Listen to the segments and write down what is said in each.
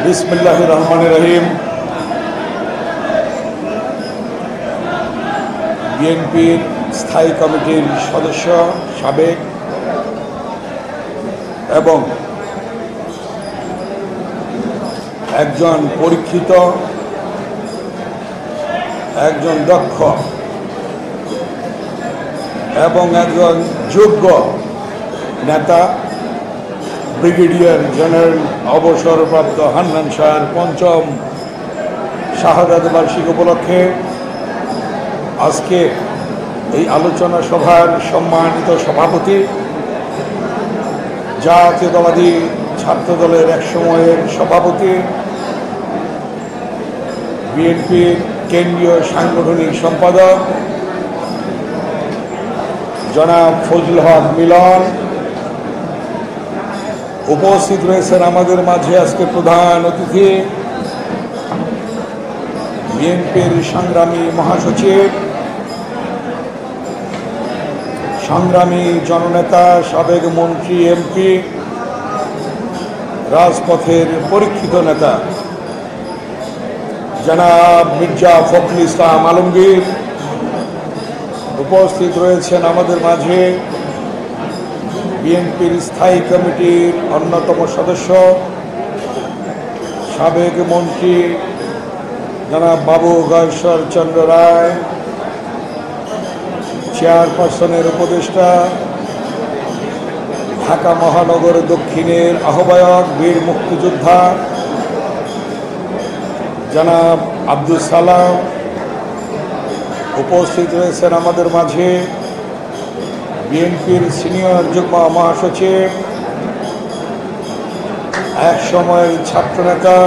বিসমিল্লাহির রহমানির রহিম। বিএনপির স্থায়ী কমিটির সদস্য সাবেক এবং একজন পরীক্ষিত, একজন দক্ষ এবং একজন যোগ্য নেতা ব্রিগেডিয়ার জেনারেল অবসরপ্রাপ্ত হান্নান শাহর পঞ্চম শাহাদাত বার্ষিকী উপলক্ষে আজকে এই আলোচনা সভার সম্মানিত সভাপতি, জাতীয়তাবাদী ছাত্রদলের এক সময়ের সভাপতি, বিএনপির কেন্দ্রীয় সাংগঠনিক সম্পাদক জনাব ফজলুল হক মিলন, উপস্থিত রয়েছেন আমাদের মাঝে আজকে প্রধান অতিথি বিএনপির সংগ্রামী মহাসচিব, সংগ্রামী জননেতা, সাবেক মন্ত্রী, এমপি, রাজপথের পরীক্ষিত নেতা জনাব মির্জা ফখরুল ইসলাম আলমগীর। উপস্থিত রয়েছেন আমাদের মাঝে বিএনপির স্থায়ী কমিটির অন্যতম সদস্য, সাবেক মন্ত্রী জনাব বাবু গয়েশ্বর চন্দ্র রায়, চেয়ারপারসনের উপদেষ্টা, ঢাকা মহানগর দক্ষিণের আহ্বায়ক, বীর মুক্তিযোদ্ধা জনাব আব্দুল সালাম। উপস্থিত রয়েছেন আমাদের মাঝে বিএনপির সিনিয়র যুগ্ম মহাসচিব, এক সময়ের ছাত্রনেতা,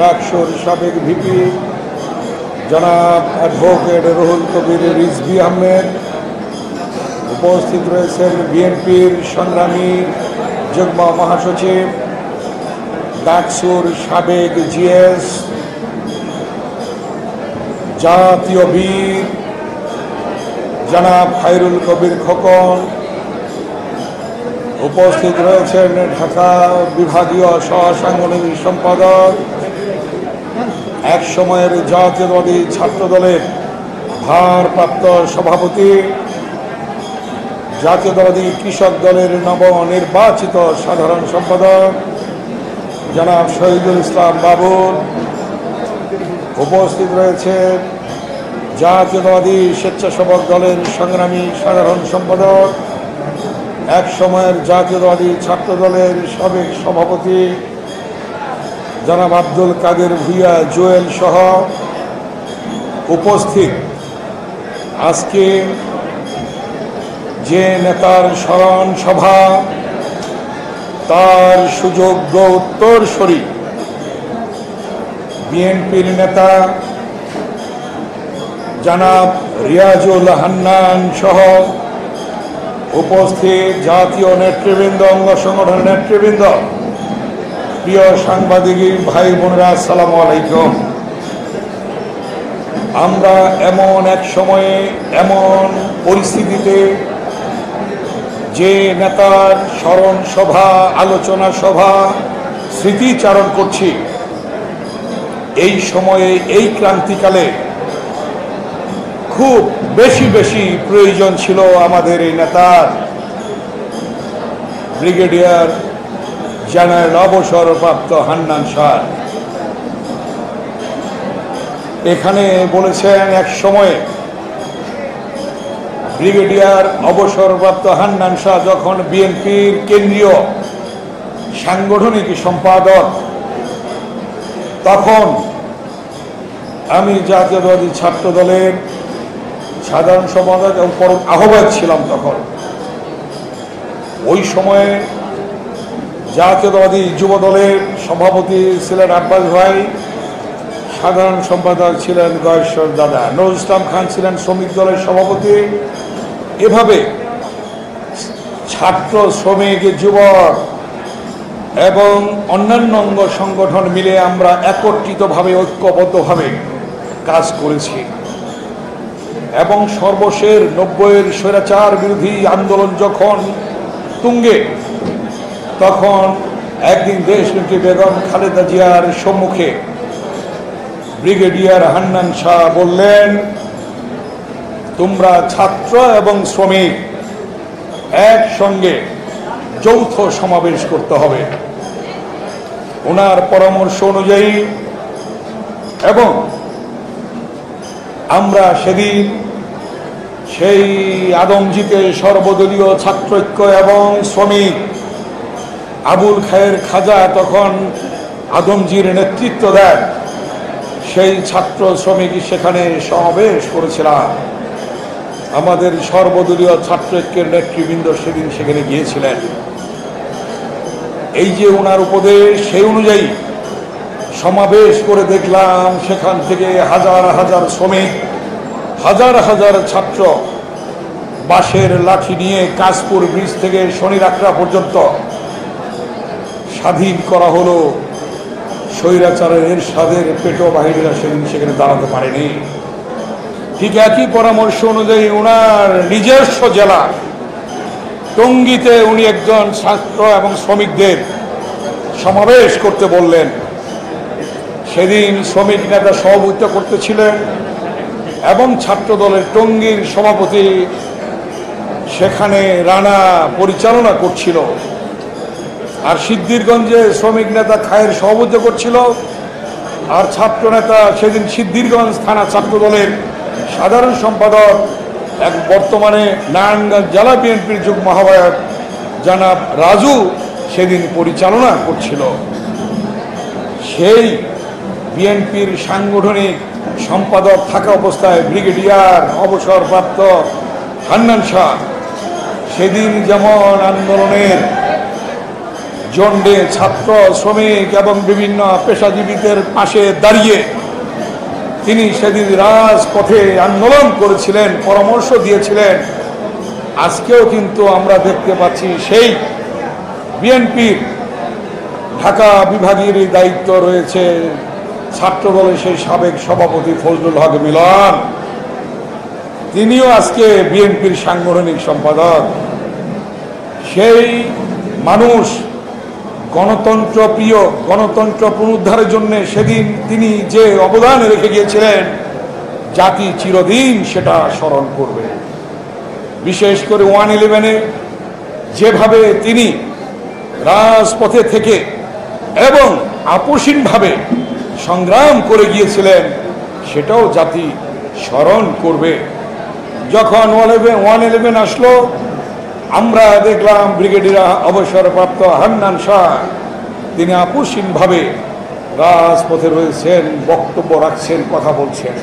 রাকসুর সাবেক ভিপি জনাব অ্যাডভোকেট রুহুল কবির রিজভী আহমেদ। উপস্থিত রয়েছেন বিএনপির সংগ্রামী যুগ্ম মহাসচিব, ডাকসুর সাবেক জিএস, জাতীয় বীর জনাব খায়রুল কবির খোকন। উপস্থিত রয়েছেন ঢাকা বিভাগীয় সহসাংগঠনিক সম্পাদক, এক সময়ের জাতীয়তাবাদী ছাত্রদলের ভারপ্রাপ্ত সভাপতি, জাতীয়তাবাদী কৃষক দলের নবনির্বাচিত সাধারণ সম্পাদক জনাব শহীদুল ইসলাম বাবুল। উপস্থিত রয়েছেন জাতীয়তাবাদী স্বেচ্ছাসেবক দলের সংগ্রামী সাধারণ সম্পাদক, এক সময়ের জাতীয়তাবাদী ছাত্র দলের সাবেক সভাপতি জনাব আব্দুল কাদের ভূঁইয়া জুয়েল সহ উপস্থিত আজকে যে নেতার স্মরণ সভা, তার সুযোগ্য উত্তরসূরি বিএনপির নেতা জনাব রিয়াজুল হান্নান সহ উপস্থিত জাতীয় নেতৃবৃন্দ, অঙ্গ সংগঠনের নেতৃবৃন্দ, প্রিয় সাংবাদিক ভাই বোনেরা, আসসালামু আলাইকুম। আমরা এমন এক সময়ে, এমন পরিস্থিতিতে যে নেতার স্মরণ সভা, আলোচনা সভা, স্মৃতিচারণ করছি, এই সময়ে, এই ক্রান্তিকালে খুব বেশি প্রয়োজন ছিল আমাদের এই নেতার, ব্রিগেডিয়ার জেনারেল অবসরপ্রাপ্ত হান্নান শাহ। এখানে বলেছেন এক সময়ে ব্রিগেডিয়ার অবসরপ্রাপ্ত হান্নান শাহ যখন বিএনপির কেন্দ্রীয় সাংগঠনিক সম্পাদক, তখন আমি জাতীয়তাবাদী ছাত্র দলের সাধারণ সম্পাদক এবং পরম আহ্বায়ক ছিলাম। তখন ওই সময়ে জাতীয়তাবাদী যুব দলের সভাপতি ছিলেন আব্বাস ভাই, সাধারণ সম্পাদক ছিলেন গয়েশ্বর দাদা, নজরুল ইসলাম খান ছিলেন শ্রমিক দলের সভাপতি। এভাবে ছাত্র, শ্রমিক, যুবক এবং অন্যান্য অঙ্গ সংগঠন মিলে আমরা একত্রিতভাবে, ঐক্যবদ্ধভাবে কাজ করেছি এবং সর্বশেষ 90-এর স্বৈরাচার বিরোধী আন্দোলন যখন তুঙ্গে, তখন একদিন দেশনেত্রী বেগম খালেদা জিয়ার সম্মুখে ব্রিগেডিয়ার হান্নান শাহ বললেন, তোমরা ছাত্র এবং শ্রমিক একসঙ্গে যৌথ সমাবেশ করতে হবে। ওনার পরামর্শ অনুযায়ী এবং আমরা সেদিন সেই আদমজীতে সর্বদলীয় ছাত্রৈক্য এবং শ্রমিক আবুল খায়ের খাজা তখন আদমজির নেতৃত্ব দেন, সেই ছাত্র শ্রমিক সেখানে সমাবেশ করেছিলাম। আমাদের সর্বদলীয় ছাত্রৈক্যের নেতৃবৃন্দ সেদিন সেখানে গিয়েছিলেন। এই যে ওনার উপদেশ, সেই অনুযায়ী সমাবেশ করে দেখলাম সেখান থেকে হাজার হাজার শ্রমিক, হাজার হাজার ছাত্র বাঁশের লাঠি নিয়ে কাশপুর ব্রিজ থেকে শনিরাকড়া পর্যন্ত স্বাধীন করা হলো। স্বৈরাচারের এরশাদের পেটো বাহিনীরা সেদিন সেখানে দাঁড়াতে পারেনি। ঠিক একই পরামর্শ অনুযায়ী ওনার নিজস্ব জেলা টঙ্গীতে উনি একজন ছাত্র এবং শ্রমিকদের সমাবেশ করতে বললেন। সেদিন শ্রমিক নেতা সভাপতিত্ব করতেছিলেন এবং ছাত্র দলের টঙ্গীর সভাপতি সেখানে রানা পরিচালনা করছিল, আর সিদ্ধিরগঞ্জে শ্রমিক নেতা খায়ের সভাপতিত্ব করছিল, আর ছাত্র নেতা সেদিন সিদ্ধিরগঞ্জ থানা ছাত্র দলের সাধারণ সম্পাদক এক বর্তমানে নারায়ণগঞ্জ জেলা বিএনপির যুগ্ম আহ্বায়ক জনাব রাজু সেদিন পরিচালনা করছিল। সেই বিএনপির সাংগঠনিক সম্পাদক থাকা অবস্থায় ব্রিগেডিয়ার অবসরপ্রাপ্ত হান্নান শাহ সেদিন যেমন আন্দোলনের জন্ডে ছাত্র শ্রমিক এবং বিভিন্ন পেশাজীবীদের পাশে দাঁড়িয়ে তিনি সেদিন রাজপথে আন্দোলন করেছিলেন, পরামর্শ দিয়েছিলেন, আজকেও কিন্তু আমরা দেখতে পাচ্ছি সেই বিএনপির ঢাকা বিভাগের দায়িত্ব রয়েছে ছাত্র দলের সেই সাবেক সভাপতি ফজলুল হক মিলন, তিনিও আজকে বিএনপির সাংগঠনিক সম্পাদক। সেই মানুষ গণতন্ত্র প্রিয়, গণতন্ত্র পুনরুদ্ধারের জন্য সেদিন তিনি যে অবদান রেখে গিয়েছিলেন জাতি চিরদিন সেটা স্মরণ করবে। বিশেষ করে 111-এ যেভাবে তিনি রাজপথে থেকে এবং আপোষহীনভাবে সংগ্রাম করে গিয়েছিলেন সেটাও জাতি স্মরণ করবে। যখন 111 আসলো আমরা দেখলাম ব্রিগেডিয়ার অবসরপ্রাপ্ত হান্নান শাহ তিনি আপোষহীনভাবে রাজপথে রয়েছেন, বক্তব্য রাখছেন, কথা বলছেন।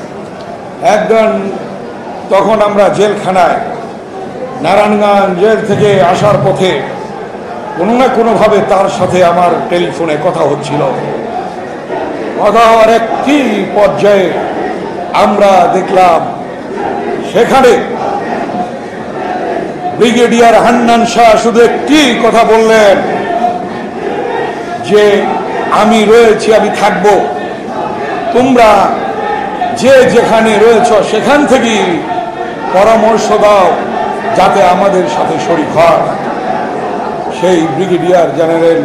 একজন তখন আমরা জেলখানায় নারায়ণগঞ্জ জেল থেকে আসার পথে কোনো না কোনোভাবে তার সাথে আমার টেলিফোনে কথা হচ্ছিল। কথা হওয়ার একটি পর্যায়ে আমরা দেখলাম সেখানে ব্রিগেডিয়ার হান্নান শাহ শুধু একটি কথা বললেন যে আমি রয়েছি, আমি থাকব, তোমরা যে যেখানে রয়েছ সেখান থেকেই পরামর্শ দাও যাতে আমাদের সাথে শরীক হয়। সেই ব্রিগেডিয়ার জেনারেল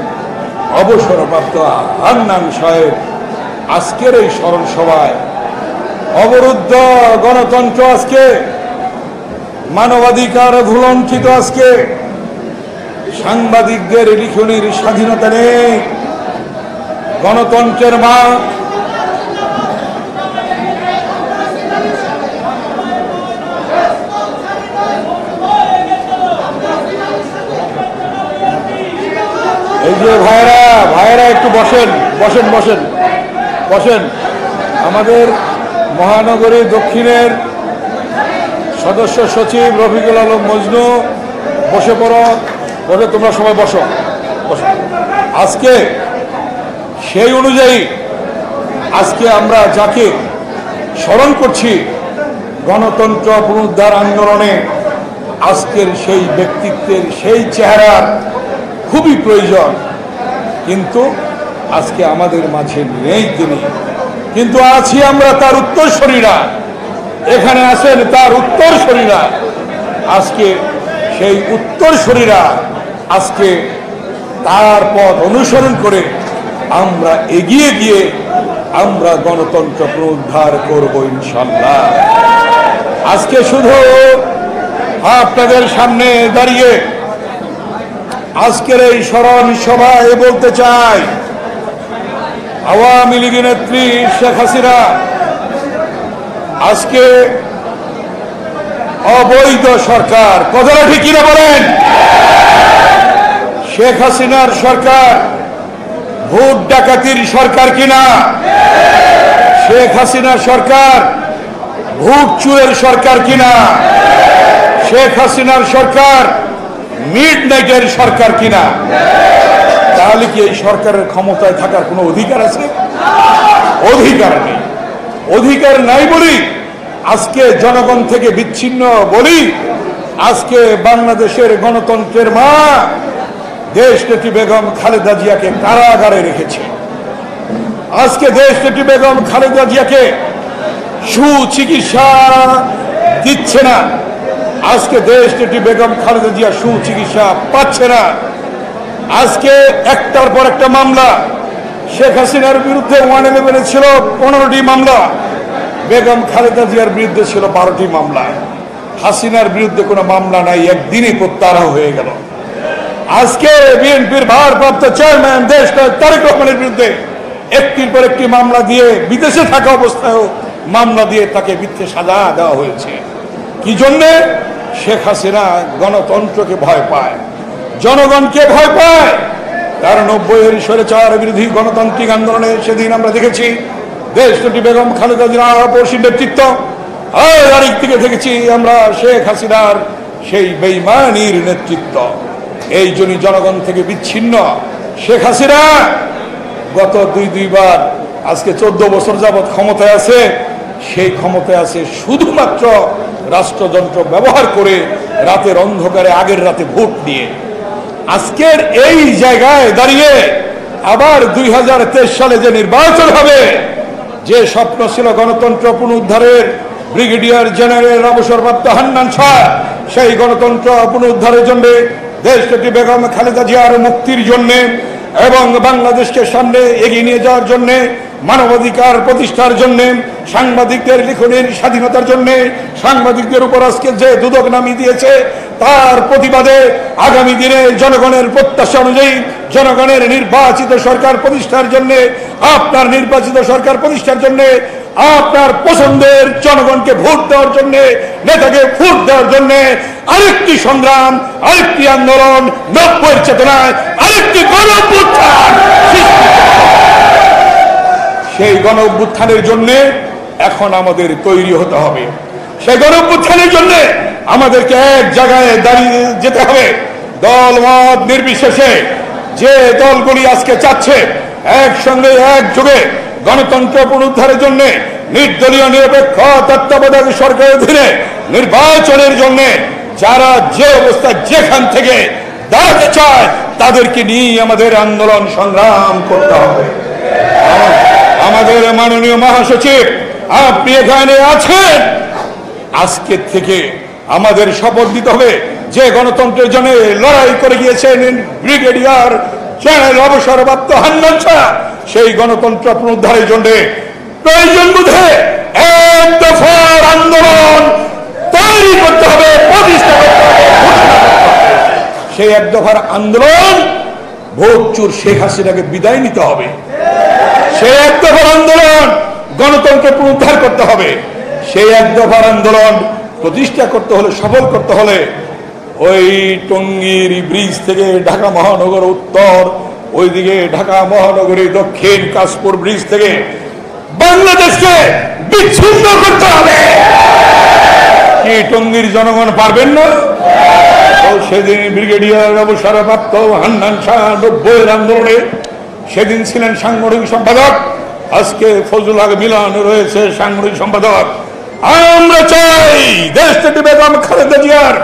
অবসরপ্রাপ্ত হান্নান সাহেব আজকের এই স্মরণ সভায় অবরুদ্ধ গণতন্ত্র আজকে মানবাধিকার ভুলণ্ঠিত, আজকে সাংবাদিকদের লিখনির স্বাধীনতা নেই, গণতন্ত্রের মা এই যে ভাইয়েরা একটু বসেন বসেন বসেন বসেন। আমাদের মহানগরী দক্ষিণের সদস্য সচিব রফিকুল আলম মজনু, বসে পড়ো, বসে তোমরা সবাই বসো বসো। আজকে সেই অনুযায়ী আজকে আমরা যাকে স্মরণ করছি গণতন্ত্র পুনরুদ্ধার আন্দোলনে, আজকের সেই ব্যক্তিত্বের সেই চেহারার খুবই প্রয়োজন, কিন্তু আজকে আমাদের মাঝে নেই তিনি, কিন্তু আছি আমরা তার উত্তরসূরিরা, এখানে আছেন তার উত্তরসূরিরা। আজকে সেই উত্তরসূরিরা আজকে তার পথ অনুসরণ করে আমরা এগিয়ে গিয়ে আমরা গণতন্ত্র পুনরুদ্ধার করব ইনশাআল্লাহ। আজকে শুধু আপনাদের সামনে দাঁড়িয়ে আজকের এই স্মরণ সভায় বলতে চাই, আওয়ামী লীগের নেত্রী শেখ হাসিনা আজকে অবৈধ সরকার, কথাটা ঠিক কিনা বলেন? শেখ হাসিনার সরকার ভোট ডাকাতির সরকার কিনা? শেখ হাসিনার সরকার ভোট চুরের সরকার কিনা? শেখ হাসিনার সরকার মিডনাইটের সরকার কিনা? তাহলে কি এই সরকারের ক্ষমতায় থাকার কোনো অধিকার আছে? অধিকার নেই। অধিকার নাই বলি আজকে জনগণ থেকে বিচ্ছিন্ন বলি আজকে বাংলাদেশের গণতন্ত্রের মা দেশনেত্রী বেগম খালেদা জিয়াকে কারাগারে রেখেছে। আজকে দেশনেত্রী বেগম খালেদা জিয়াকে সুচিকিৎসা দিচ্ছে না। আজকে দেশনেত্রী বেগম খালেদা জিয়া সুচিকিৎসা পাচ্ছে না। আজকে একটার পর একটা মামলা, শেখ হাসিনার বিরুদ্ধে 111 ছিল 15টি মামলা, বেগম খালেদা জিয়ার বিরুদ্ধে ছিল 12টি মামলা। হাসিনার বিরুদ্ধে কোনো মামলা নাই, একদিনই প্রত্যাহার হয়ে গেল। আজকে বিএনপির ভারপ্রাপ্ত চেয়ারম্যান দেশনায়ক তারেক রহমানের বিরুদ্ধে একটির পর একটি মামলা দিয়ে বিদেশে থাকা অবস্থায়ও মামলা দিয়ে তাকে মিথ্যে সাজা দেওয়া হয়েছে। কি জন্যে? শেখ হাসিনা গণতন্ত্রকে ভয় পায়, জনগণকে ভয় পায়। তার 90-এর স্বৈরাচার বিরোধী গণতান্ত্রিক আন্দোলনে সেদিন আমরা দেখেছি দেশনেত্রী বেগম খালেদা জিয়ার অপসীর নেতৃত্ব, আর আরেক দিকে দেখেছি আমরা শেখ হাসিনার সেই বেঈমানির নেতৃত্ব। এই জন্যই জনগণ থেকে বিচ্ছিন্ন শেখ হাসিনা গত দুইবার আজকে 14 বছর যাবৎ ক্ষমতায় আছে। সেই ক্ষমতায় আছে শুধুমাত্র রাষ্ট্রযন্ত্র ব্যবহার করে রাতের অন্ধকারে আগের রাতে ভোট নিয়ে। আজকের এই জায়গায় দাঁড়িয়ে আবার 2023 সালে যে নির্বাচন হবে, যে স্বপ্ন ছিল গণতন্ত্র পুনরুদ্ধারের, ব্রিগেডিয়ার জেনারেল অবসরপ্রাপ্ত হান্নান শাহ সেই গণতন্ত্র পুনরুদ্ধারের জন্য, দেশনেত্রী বেগম খালেদা জিয়ার মুক্তির জন্য এবং বাংলাদেশকে সামনে এগিয়ে নিয়ে যাওয়ার জন্য, মানবাধিকার প্রতিষ্ঠার জন্য, সাংবাদিকদের লিখনের স্বাধীনতার জন্য, সাংবাদিকদের উপর আজকে যে দুদক নামিয়ে দিয়েছে তার প্রতিবাদে আগামী দিনে জনগণের প্রত্যাশা অনুযায়ী জনগণের নির্বাচিত সরকার প্রতিষ্ঠার জন্য, আপনার নির্বাচিত সরকার প্রতিষ্ঠার জন্য, আপনার পছন্দের জনগণকে ভোট দেওয়ার জন্য, নেতাকে ভোট দেওয়ার জন্য আরেকটি সংগ্রাম, আরেকটি আন্দোলন, 90-এর চেতনায় আরেকটি গণ অভ্যুত্থান। সেই গণ অভ্যুত্থানের জন্য এখন আমাদের তৈরি হতে হবে। সেই গণ অভ্যুত্থানের জন্য আমাদেরকে এক জায়গায় দাঁড়িয়ে যেতে হবে। দল মত নির্বিশেষে যে দলগুলি আজকে চাচ্ছে একসঙ্গে একযোগে গণতন্ত্র পুনরুদ্ধারের জন্য, নির্দলীয় নিরপেক্ষ তত্ত্বাবধায়ক সরকারের অধীনে নির্বাচনের জন্য যারা যে অবস্থা যেখান থেকে দাঁড়াতে চায় তাদেরকে নিয়ে আমাদের আন্দোলন সংগ্রাম করতে হবে। আমাদের মাননীয় মহাসচিব আপনি এখানে আছেন, আজকের থেকে আমাদের শপথ দিতে হবে যে গণতন্ত্রের জন্য লড়াই করে গিয়েছেন ব্রিগেডিয়ার জেনারেল অবসরপ্রাপ্ত হান্নান শাহ, সেই গণতন্ত্র পুনরুদ্ধারের জন্য প্রয়োজন বোধে এক দফার আন্দোলন তৈরি করতে হবে, প্রতিষ্ঠা করতে হবে। সেই এক দফার আন্দোলন ভোট চোর শেখ হাসিনাকে বিদায় নিতে হবে। সেই এক দফার আন্দোলন গণতন্ত্র পুনরুদ্ধার করতে হবে। সেই এক দফার আন্দোলন প্রতিষ্ঠা করতে হলে, সফল করতে হলে ওই টঙ্গীর ব্রিজ থেকে ঢাকা মহানগর উত্তর, ওইদিকে ঢাকা মহানগরী দক্ষিণ কাশপুর ব্রিজ থেকে বাংলাদেশকে বিচ্ছিন্ন করতে হবে। কি টঙ্গীর জনগণ পারবেন না? সেদিন ব্রিগেডিয়ার অবসরপ্রাপ্ত হান্নান শাহ 90-এর আন্দোলনে সেদিন ছিলেন সাংগঠনিক সম্পাদক, আজকে ফজলুল হক মিলন রয়েছে সাংগঠনিক সম্পাদক। আমরা চাই দেশনেত্রী বেগম খালেদা জিয়ার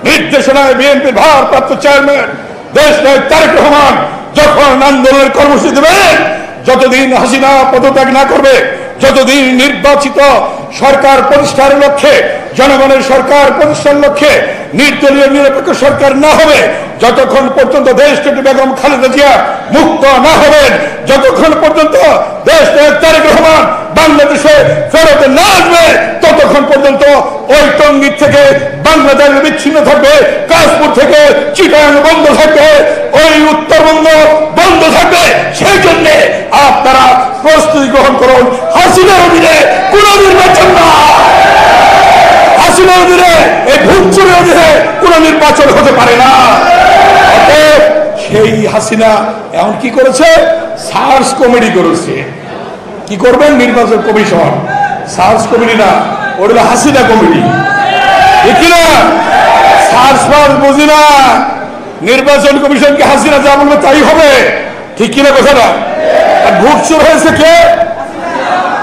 নির্দেশনায় বিএনপির ভারপ্রাপ্ত চেয়ারম্যান দেশনায়ক তারেক রহমান যখন আন্দোলনের কর্মসূচি দেবেন, যতদিন হাসিনা পদত্যাগ না করবে, যতদিন নির্বাচিত সরকার প্রতিষ্ঠার লক্ষ্যে জনগণের সরকার প্রতিষ্ঠার লক্ষ্যে নির্দলীয় নিরপেক্ষ সরকার না হবে, যতক্ষণ পর্যন্ত দেশটি বেগম খালেদা জিয়া মুক্ত না হবেন, যতক্ষণ পর্যন্ত দেশ তারেক রহমান বাংলাদেশে ফেরত না আসবে, ততক্ষণ পর্যন্ত ওই টঙ্গী থেকে বাংলাদেশ বিচ্ছিন্ন থাকবে, কাশপুর থেকে চিটাগাং বন্ধ থাকবে, ওই উত্তরবঙ্গ বন্ধ থাকবে। সেই জন্য আপনারা প্রস্তুতি গ্রহণ করুন। হাসিনার অধীনে কোন নির্বাচন না, হাসিনার অধীনে এই ভুটচুরের অধীনে কোন নির্বাচন হতে পারে না। অতএব সেই হাসিনা এমন কি করেছে, সার্চ কমিটি করেছে। কি করবেন? নির্বাচন কমিশন। সার্চ কমিটি না, ওটা হাসিনা কমিটি, ঠিক না? সার্চ ফার্চ বুঝি না, নির্বাচন কমিশনকে হাসিনা যা বলবে তাই হবে, ঠিক কিনা কথাটা? আর ভুটচুর হয়েছে কে?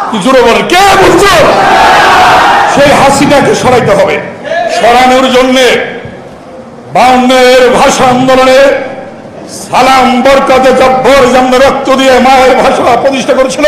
কি জোরে বলেন, কে ভুটচুর? সেই হাসিনাকে সরাইতে হবে। সরানোর জন্য 52 ভাষা আন্দোলনে সালাম বরকতে জব্বর জামনে রক্ত দিয়ে মায়ের ভাষা প্রতিষ্ঠা করেছিল,